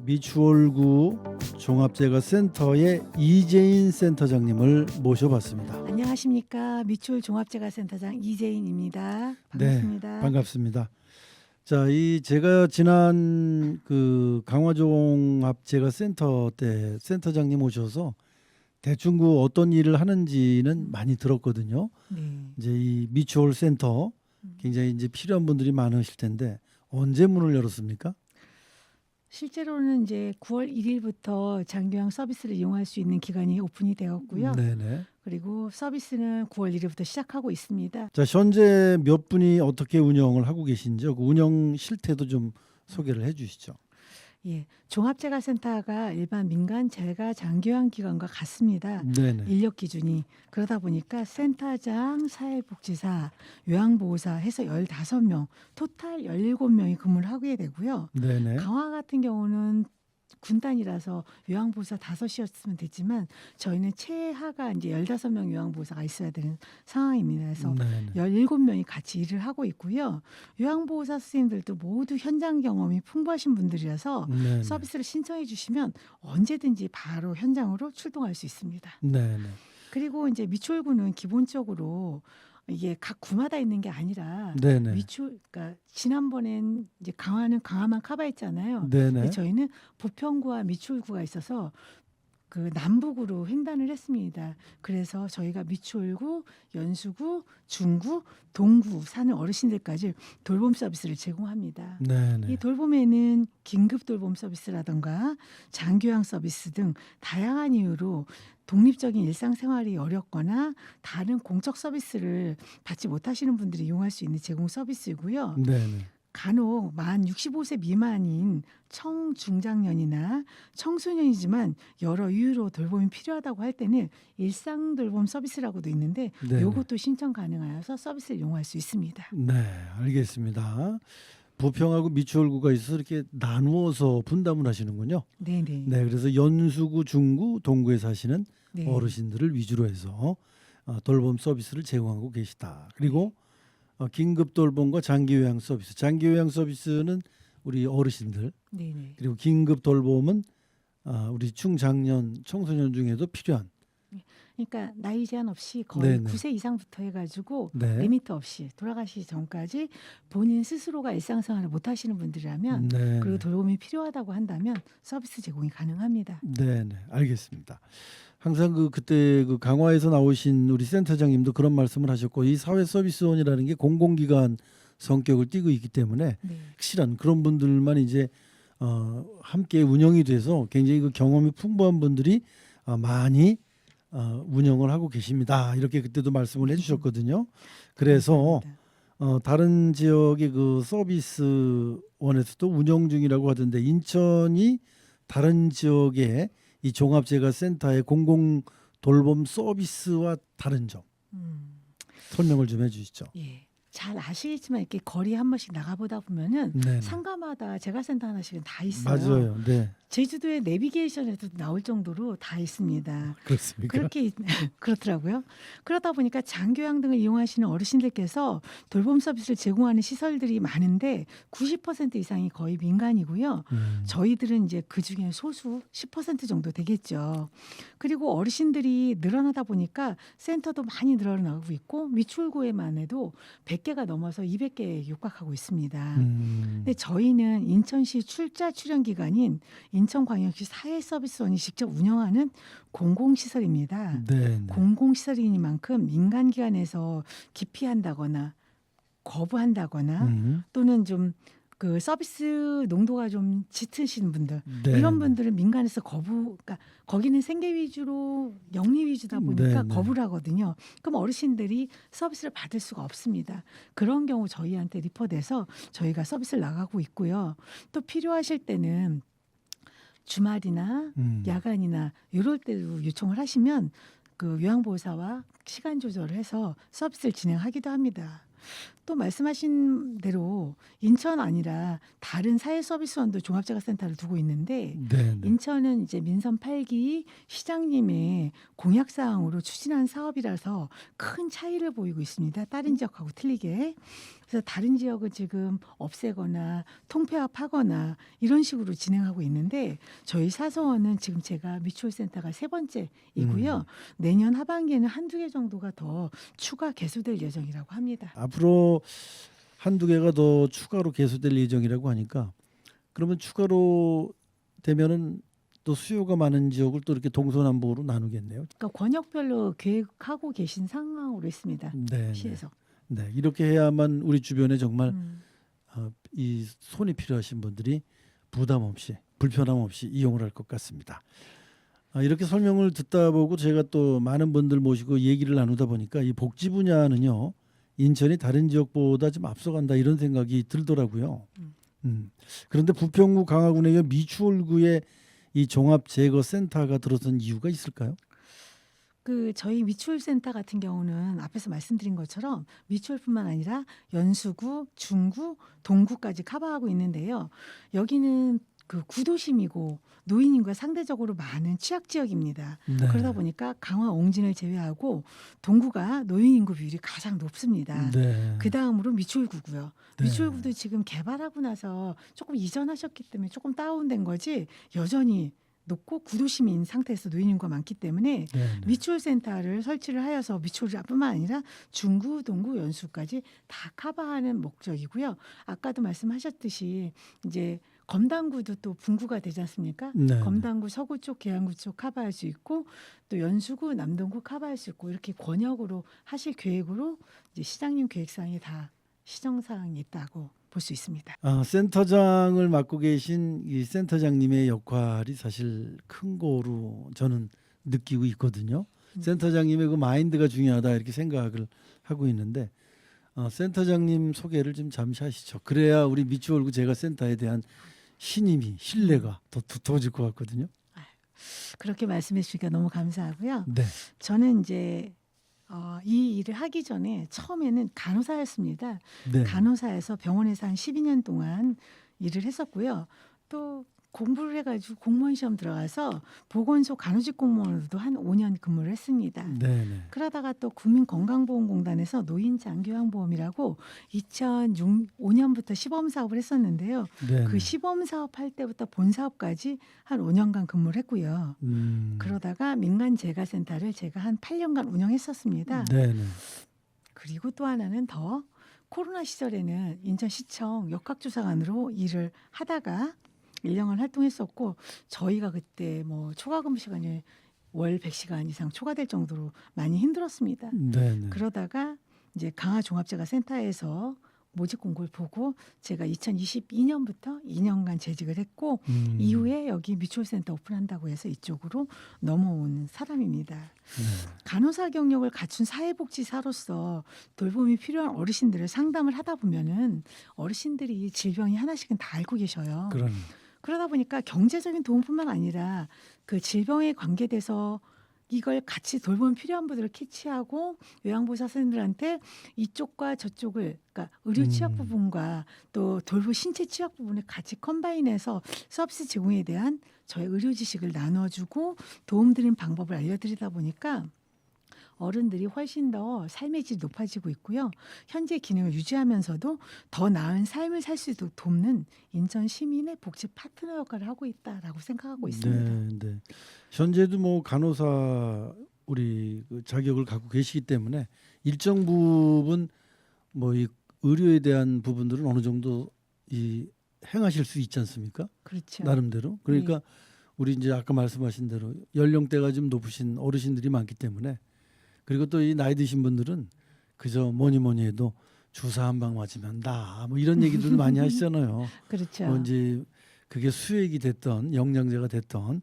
미추홀구 종합재가센터의 이재인 센터장님을 모셔봤습니다. 안녕하십니까. 미추홀 종합재가센터장 이재인입니다. 네, 반갑습니다. 반갑습니다. 자, 제가 지난 그 강화종합재가센터 때 센터장님 오셔서 대충 어떤 일을 하는지는 많이 들었거든요. 네. 이제 이 미추홀 센터 굉장히 이제 필요한 분들이 많으실 텐데 언제 문을 열었습니까? 실제로는 이제 9월 1일부터 장교양 서비스를 이용할 수 있는 기간이 오픈이 되었고요. 네네. 그리고 서비스는 9월 1일부터 시작하고 있습니다. 자, 현재 몇 분이 어떻게 운영을 하고 계신지요? 그 운영 실태도 좀 소개를 해주시죠. 예, 종합재가센터가 일반 민간 재가 장교양 기관과 같습니다. 네네. 인력 기준이 그러다 보니까 센터장, 사회복지사, 요양보호사 해서 15명, 토탈 17명이 근무를 하게 되고요. 네네. 강화 같은 경우는 군단이라서 요양보호사 5이었으면 됐지만 저희는 최하가 이제 15명 요양보호사가 있어야 되는 상황입니다. 그래서 네네. 17명이 같이 일을 하고 있고요. 요양보호사 선생님들도 모두 현장 경험이 풍부하신 분들이라서 네네. 서비스를 신청해 주시면 언제든지 바로 현장으로 출동할 수 있습니다. 네네. 그리고 이제 미추홀구는 기본적으로 이게 각 구마다 있는 게 아니라 네네. 그러니까 지난번엔 이제 강화는 강화만 커버했잖아요. 네네. 근데 저희는 부평구와 미추홀구가 있어서 그 남북으로 횡단을 했습니다. 그래서 저희가 미추홀구, 연수구, 중구, 동구 사는 어르신들까지 돌봄 서비스를 제공합니다. 이 네네. 돌봄에는 긴급 돌봄 서비스라든가 장교양 서비스 등 다양한 이유로 독립적인 일상생활이 어렵거나 다른 공적 서비스를 받지 못하시는 분들이 이용할 수 있는 제공 서비스이고요. 네네. 간혹 만 65세 미만인 청중장년이나 청소년이지만 여러 이유로 돌봄이 필요하다고 할 때는 일상 돌봄 서비스라고도 있는데 네네. 이것도 신청 가능하여서 서비스를 이용할 수 있습니다. 네, 알겠습니다. 부평하고 미추홀구가 있어서 이렇게 나누어서 분담을 하시는군요. 네네. 네, 그래서 연수구, 중구, 동구에 사시는 네. 어르신들을 위주로 해서 돌봄 서비스를 제공하고 계시다. 그리고 긴급 돌봄과 장기 요양 서비스. 장기 요양 서비스는 우리 어르신들, 네네. 그리고 긴급 돌봄은 우리 중장년, 청소년 중에도 필요한. 그러니까 나이 제한 없이 거의 네네. 9세 이상부터 해가지고 네. 리미트 없이 돌아가시기 전까지 본인 스스로가 일상생활을 못 하시는 분들이라면 네. 그리고 돌봄이 필요하다고 한다면 서비스 제공이 가능합니다. 네, 네, 알겠습니다. 항상 그때 강화에서 나오신 우리 센터장님도 그런 말씀을 하셨고, 이 사회 서비스원이라는 게 공공기관 성격을 띠고 있기 때문에 네. 확실한 그런 분들만 이제 함께 운영이 돼서 굉장히 그 경험이 풍부한 분들이 많이 운영을 하고 계십니다. 이렇게 그때도 말씀을 해주셨거든요. 그래서 감사합니다. 다른 지역의 그 서비스원에서도 운영 중이라고 하던데 인천이 다른 지역의 이 종합재가센터의 공공 돌봄 서비스와 다른 점 설명을 좀 해주시죠. 예. 잘 아시겠지만 이렇게 거리 한 번씩 나가보다 보면은 네네. 상가마다 재가센터 하나씩은 다 있어요. 맞아요. 네, 제주도의 내비게이션에도 나올 정도로 다 있습니다. 그렇습니까? 그렇게 그렇더라고요. 그러다 보니까 장교양 등을 이용하시는 어르신들께서 돌봄 서비스를 제공하는 시설들이 많은데 90% 이상이 거의 민간이고요. 저희들은 이제 그 중에 소수 10% 정도 되겠죠. 그리고 어르신들이 늘어나다 보니까 센터도 많이 늘어나고 있고 미추홀구에만 해도 100개가 넘어서 200개에 육박하고 있습니다. 근데 저희는 인천시 출자 출연 기관인 인천광역시 사회서비스원이 직접 운영하는 공공시설입니다. 네, 네. 공공시설이니만큼 민간기관에서 기피한다거나 거부한다거나 또는 좀 그 서비스 농도가 좀 짙으신 분들 네, 이런 네. 분들은 민간에서 그러니까 거기는 생계 위주로 영리 위주다 보니까 네, 네. 거부를 하거든요. 그럼 어르신들이 서비스를 받을 수가 없습니다. 그런 경우 저희한테 리퍼돼서 저희가 서비스를 나가고 있고요. 또 필요하실 때는 주말이나 야간이나 이럴 때도 요청을 하시면 그 요양보호사와 시간 조절을 해서 서비스를 진행하기도 합니다. 또 말씀하신 대로 인천 아니라 다른 사회서비스원도 종합재가센터를 두고 있는데 네, 네. 인천은 이제 민선 8기 시장님의 공약 사항으로 추진한 사업이라서 큰 차이를 보이고 있습니다. 다른 지역하고 틀리게. 그래서 다른 지역은 지금 없애거나 통폐합하거나 이런 식으로 진행하고 있는데 저희 사서원은 지금 제가 미추홀센터가 3번째이고요. 내년 하반기에는 한두 개 정도가 더 추가 개소될 예정이라고 합니다. 앞으로 한두 개가 더 추가로 개소될 예정이라고 하니까 그러면 추가로 되면은 또 수요가 많은 지역을 또 이렇게 동서남북으로 나누겠네요. 그러니까 권역별로 계획하고 계신 상황으로 있습니다. 네, 시에서. 네. 이렇게 해야만 우리 주변에 정말 음. 이 손이 필요하신 분들이 부담 없이 불편함 없이 이용을 할 것 같습니다. 이렇게 설명을 듣다 보고 제가 또 많은 분들 모시고 얘기를 나누다 보니까 이 복지 분야는요 인천이 다른 지역보다 좀 앞서간다 이런 생각이 들더라고요. 그런데 부평구 강화군의 미추홀구에 이 종합제거센터가 들어선 이유가 있을까요? 그 저희 미추홀센터 같은 경우는 앞에서 말씀드린 것처럼 미추홀뿐만 아니라 연수구, 중구, 동구까지 커버하고 있는데요. 여기는 그 구도심이고 노인 인구가 상대적으로 많은 취약 지역입니다. 네. 그러다 보니까 강화 옹진을 제외하고 동구가 노인 인구 비율이 가장 높습니다. 네. 그 다음으로 미추홀구고요. 네. 미추홀구도 지금 개발하고 나서 조금 이전하셨기 때문에 조금 다운된 거지 여전히 높고 구도심인 상태에서 노인 인구가 많기 때문에 네. 미추홀센터를 설치를 하여서 미추홀뿐만 아니라 중구, 동구, 연수까지 다 커버하는 목적이고요. 아까도 말씀하셨듯이 이제 검단구도 또 분구가 되지 않습니까? 네. 검단구 서구 쪽, 계양구 쪽 커버할 수 있고 또 연수구, 남동구 커버할 수 있고 이렇게 권역으로 하실 계획으로 이제 시장님 계획상에 다 시정사항이 있다고 볼 수 있습니다. 센터장을 맡고 계신 이 센터장님의 역할이 사실 큰 거로 저는 느끼고 있거든요. 센터장님의 그 마인드가 중요하다 이렇게 생각을 하고 있는데 센터장님 소개를 좀 잠시 하시죠. 그래야 우리 미추홀구 제가센터에 대한 신임이 신뢰가 더 두터워질 것 같거든요. 그렇게 말씀해 주시니까 너무 감사하고요. 네. 저는 이제 이 일을 하기 전에 처음에는 간호사였습니다. 네. 간호사에서 병원에서 한 12년 동안 일을 했었고요. 또 공부를 해가지고 공무원 시험 들어가서 보건소 간호직 공무원으로도 한 5년 근무를 했습니다. 네. 네. 그러다가 또 국민건강보험공단에서 노인장교양보험이라고 2005년부터 시범 사업을 했었는데요. 네. 그 시범 사업 할 때부터 본 사업까지 한 5년간 근무를 했고요. 그러다가 민간재가센터를 제가 한 8년간 운영했었습니다. 네. 네. 그리고 또 하나는 더 코로나 시절에는 인천시청 역학조사관으로 일을 하다가 1년간 활동했었고 저희가 그때 뭐 초과 근무 시간이 월 100시간 이상 초과될 정도로 많이 힘들었습니다. 네. 네. 그러다가 이제 강화종합재가센터에서 모집 공고를 보고 제가 2022년부터 2년간 재직을 했고 이후에 여기 미추홀센터 오픈한다고 해서 이쪽으로 넘어온 사람입니다. 네. 간호사 경력을 갖춘 사회복지사로서 돌봄이 필요한 어르신들을 상담을 하다 보면은 어르신들이 질병이 하나씩은 다 알고 계셔요. 그러다 보니까 경제적인 도움뿐만 아니라 그 질병에 관계돼서 이걸 같이 돌봄 필요한 분들을 캐치하고 요양보호사 선생님들한테 이쪽과 저쪽을 그러니까 의료 취약 부분과 또 돌봄 신체 취약 부분을 같이 컴바인해서 서비스 제공에 대한 저의 의료 지식을 나눠주고 도움드리는 방법을 알려드리다 보니까 어른들이 훨씬 더 삶의 질이 높아지고 있고요. 현재 기능을 유지하면서도 더 나은 삶을 살 수 있도록 돕는 인천 시민의 복지 파트너 역할을 하고 있다라고 생각하고 있습니다. 네, 네. 현재도 뭐 간호사 우리 그 자격을 갖고 계시기 때문에 일정 부분 뭐 이 의료에 대한 부분들은 어느 정도 이 행하실 수 있지 않습니까? 그렇죠. 나름대로. 그러니까 우리 이제 아까 말씀하신 대로 연령대가 좀 높으신 어르신들이 많기 때문에 그리고 또 이 나이 드신 분들은 그저 뭐니 해도 주사 한 방 맞으면 나 뭐 이런 얘기들도 많이 하시잖아요. 그렇죠. 뭐 이제 그게 수액이 됐던 영양제가 됐던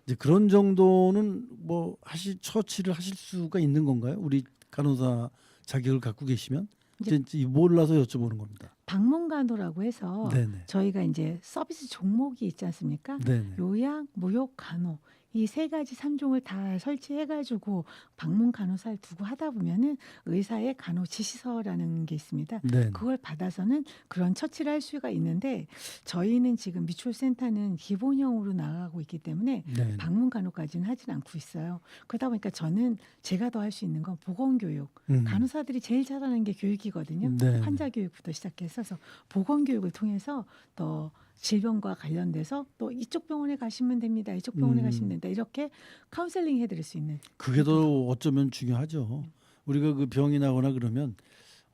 이제 그런 정도는 뭐 처치를 하실 수가 있는 건가요? 우리 간호사 자격을 갖고 계시면 이제 몰라서 여쭤보는 겁니다. 방문간호라고 해서 네네. 저희가 이제 서비스 종목이 있지 않습니까? 네네. 요양, 무역, 간호 이 세 가지 3종을 다 설치해가지고 방문 간호사를 두고 하다 보면은 의사의 간호 지시서라는 게 있습니다. 네네. 그걸 받아서는 그런 처치를 할 수가 있는데 저희는 지금 미추홀센터는 기본형으로 나가고 있기 때문에 네네. 방문 간호까지는 하진 않고 있어요. 그러다 보니까 저는 제가 더 할 수 있는 건 보건교육. 간호사들이 제일 잘하는 게 교육이거든요. 네네. 환자 교육부터 시작해서 보건교육을 통해서 더 질병과 관련돼서 또 이쪽 병원에 가시면 됩니다. 이쪽 병원에 가시면 된다. 이렇게 카운셀링 해드릴 수 있는. 그게 더 어쩌면 중요하죠. 우리가 그 병이 나거나 그러면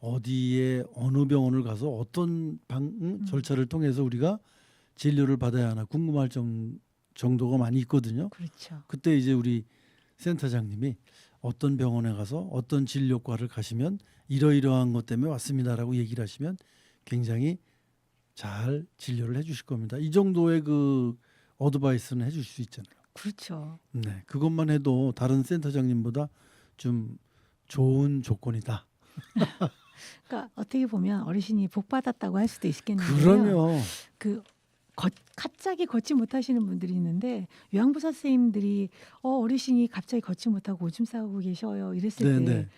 어디에 어느 병원을 가서 어떤 절차를 통해서 우리가 진료를 받아야 하나 궁금할 정도가 많이 있거든요. 그렇죠. 그때 이제 우리 센터장님이 어떤 병원에 가서 어떤 진료과를 가시면 이러이러한 것 때문에 왔습니다라고 얘기를 하시면 굉장히 잘 진료를 해주실 겁니다. 이 정도의 그 어드바이스는 해주실 수 있잖아요. 그렇죠. 네, 그것만 해도 다른 센터장님보다 좀 좋은 조건이다. 그러니까 어떻게 보면 어르신이 복 받았다고 할 수도 있겠는데요. 그러면 그 갑자기 걷지 못하시는 분들이 있는데 요양부사 선생님들이 어르신이 갑자기 걷지 못하고 오줌 싸고 계셔요. 이랬을 때 네네.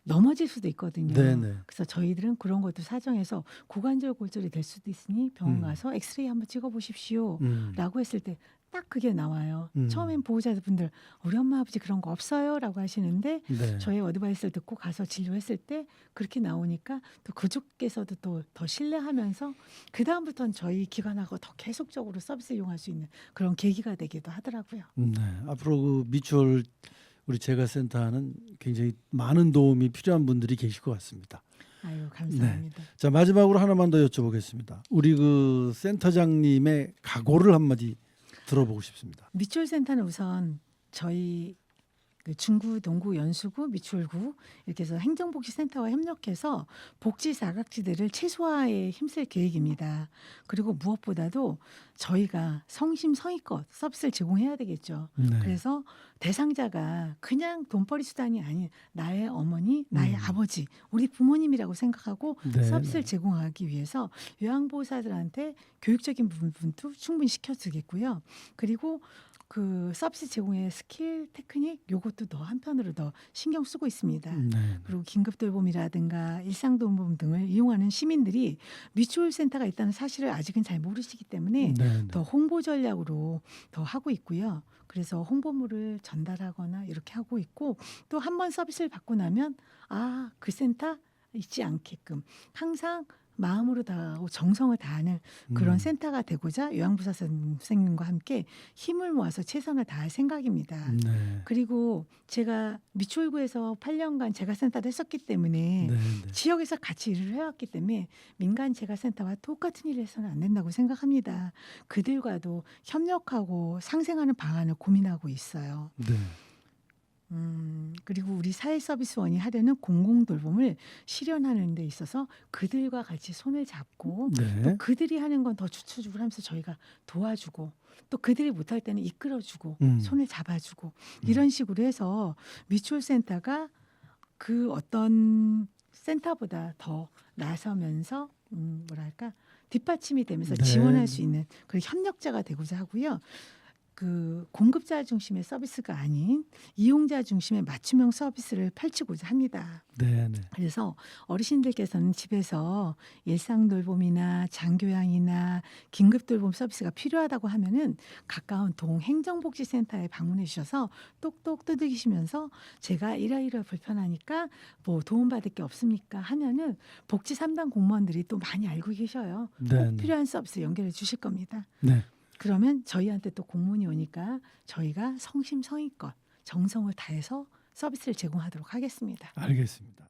넘어질 수도 있거든요. 네네. 그래서 저희들은 그런 것도 사정해서 고관절 골절이 될 수도 있으니 병원 음. 가서 엑스레이 한번 찍어보십시오. 음. 라고 했을 때 딱 그게 나와요. 음. 처음엔 보호자분들 우리 엄마 아버지 그런 거 없어요 라고 하시는데 네. 저희 어드바이스를 듣고 가서 진료했을 때 그렇게 나오니까 또 그쪽에서도 또 더 신뢰하면서 그 다음부터는 저희 기관하고 더 계속적으로 서비스 이용할 수 있는 그런 계기가 되기도 하더라고요. 네. 앞으로 그 미추홀 우리 재가센터는 굉장히 많은 도움이 필요한 분들이 계실 것 같습니다. 아유 감사합니다. 자, 마지막으로 하나만 더 여쭤보겠습니다. 우리 그 센터장님의 각오를 한마디 들어보고 싶습니다. 미추홀센터는 우선 저희 그 중구, 동구, 연수구, 미추홀구 이렇게 해서 행정복지센터와 협력해서 복지 사각지대를 최소화에 힘쓸 계획입니다. 그리고 무엇보다도 저희가 성심성의껏 서비스를 제공해야 되겠죠. 네. 그래서 대상자가 그냥 돈벌이 수단이 아닌 나의 어머니, 나의 아버지, 우리 부모님이라고 생각하고 네, 서비스를 제공하기 위해서 요양보호사들한테 교육적인 부분도 충분히 시켜주겠고요. 그리고 그 서비스 제공의 스킬, 테크닉 요것도 더 한편으로 더 신경 쓰고 있습니다. 네. 그리고 긴급돌봄이라든가 일상돌봄 등을 이용하는 시민들이 미추홀센터가 있다는 사실을 아직은 잘 모르시기 때문에 네. 더 홍보 전략으로 더 하고 있고요. 그래서 홍보물을 전달하거나 이렇게 하고 있고 또 한 번 서비스를 받고 나면 그 센터 잊지 않게끔 항상 마음으로 다하고 정성을 다하는 그런 센터가 되고자 요양부사 선생님과 함께 힘을 모아서 최선을 다할 생각입니다. 네. 그리고 제가 미추홀구에서 8년간 재가센터를 했었기 때문에 네. 지역에서 같이 일을 해왔기 때문에 민간 재가센터와 똑같은 일을 해서는 안 된다고 생각합니다. 그들과도 협력하고 상생하는 방안을 고민하고 있어요. 네. 그리고 우리 사회서비스원이 하려는 공공돌봄을 실현하는 데 있어서 그들과 같이 손을 잡고 네. 또 그들이 하는 건 더 주축을 하면서 저희가 도와주고 또 그들이 못할 때는 이끌어주고 손을 잡아주고 이런 식으로 해서 미추홀센터가 그 어떤 센터보다 더 나서면서 뭐랄까 뒷받침이 되면서 네. 지원할 수 있는 그 협력자가 되고자 하고요. 그 공급자 중심의 서비스가 아닌 이용자 중심의 맞춤형 서비스를 펼치고자 합니다. 네. 그래서 어르신들께서는 집에서 일상돌봄이나 장교양이나 긴급돌봄 서비스가 필요하다고 하면은 가까운 동행정복지센터에 방문해 주셔서 똑똑 두드리시면서 제가 이러이러 불편하니까 뭐 도움받을 게 없습니까 하면은 복지 3단 공무원들이 또 많이 알고 계셔요. 네. 꼭 필요한 서비스 연결해 주실 겁니다. 네. 그러면 저희한테 또 공문이 오니까 저희가 성심성의껏 정성을 다해서 서비스를 제공하도록 하겠습니다. 알겠습니다.